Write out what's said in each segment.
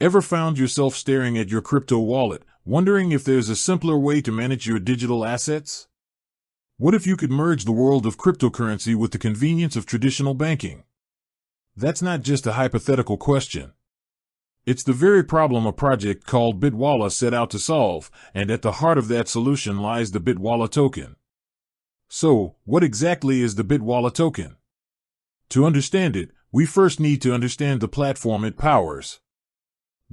Ever found yourself staring at your crypto wallet, wondering if there's a simpler way to manage your digital assets? What if you could merge the world of cryptocurrency with the convenience of traditional banking? That's not just a hypothetical question. It's the very problem a project called BitWALA set out to solve, and at the heart of that solution lies the BitWALA token. So, what exactly is the BitWALA token? To understand it, we first need to understand the platform it powers.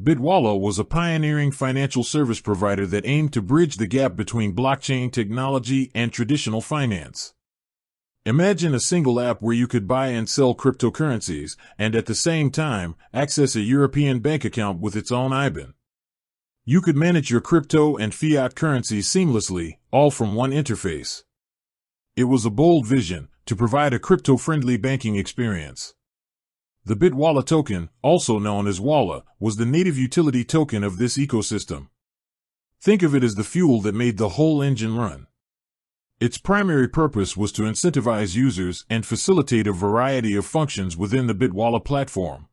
BitWALA was a pioneering financial service provider that aimed to bridge the gap between blockchain technology and traditional finance. Imagine a single app where you could buy and sell cryptocurrencies, and at the same time, access a European bank account with its own IBAN. You could manage your crypto and fiat currencies seamlessly, all from one interface. It was a bold vision, to provide a crypto-friendly banking experience. The BitWALA token, also known as WALA, was the native utility token of this ecosystem. Think of it as the fuel that made the whole engine run. Its primary purpose was to incentivize users and facilitate a variety of functions within the BitWALA platform.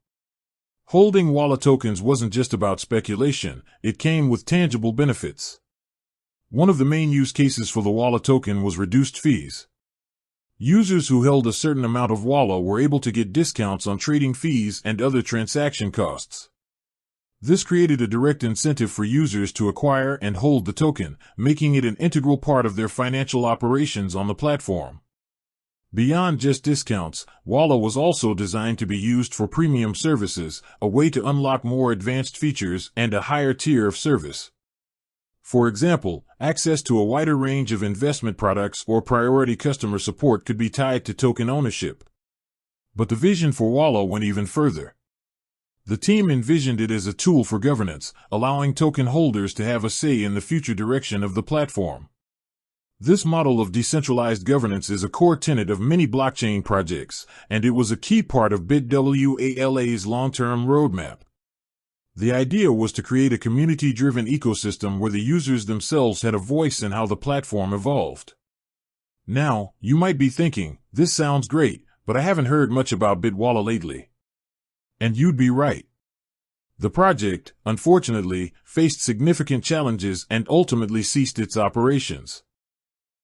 Holding WALA tokens wasn't just about speculation, it came with tangible benefits. One of the main use cases for the WALA token was reduced fees. Users who held a certain amount of WALA were able to get discounts on trading fees and other transaction costs. This created a direct incentive for users to acquire and hold the token, making it an integral part of their financial operations on the platform. Beyond just discounts, WALA was also designed to be used for premium services, a way to unlock more advanced features and a higher tier of service. For example, access to a wider range of investment products or priority customer support could be tied to token ownership. But the vision for WALA went even further. The team envisioned it as a tool for governance, allowing token holders to have a say in the future direction of the platform. This model of decentralized governance is a core tenet of many blockchain projects, and it was a key part of BitWALA's long-term roadmap. The idea was to create a community-driven ecosystem where the users themselves had a voice in how the platform evolved. Now, you might be thinking, this sounds great, but I haven't heard much about BitWALA lately. And you'd be right. The project, unfortunately, faced significant challenges and ultimately ceased its operations.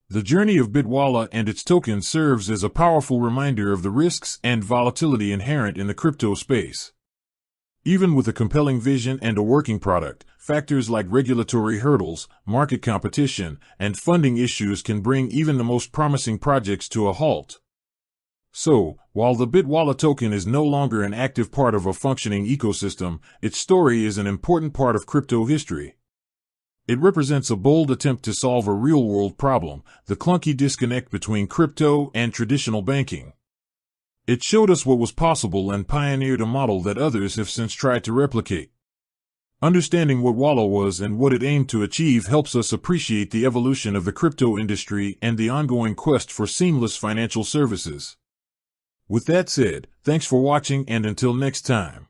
The journey of BitWALA and its token serves as a powerful reminder of the risks and volatility inherent in the crypto space. Even with a compelling vision and a working product, factors like regulatory hurdles, market competition, and funding issues can bring even the most promising projects to a halt. So, while the BitWALA token is no longer an active part of a functioning ecosystem, its story is an important part of crypto history. It represents a bold attempt to solve a real-world problem, the clunky disconnect between crypto and traditional banking. It showed us what was possible and pioneered a model that others have since tried to replicate. Understanding what WALA was and what it aimed to achieve helps us appreciate the evolution of the crypto industry and the ongoing quest for seamless financial services. With that said, thanks for watching, and until next time.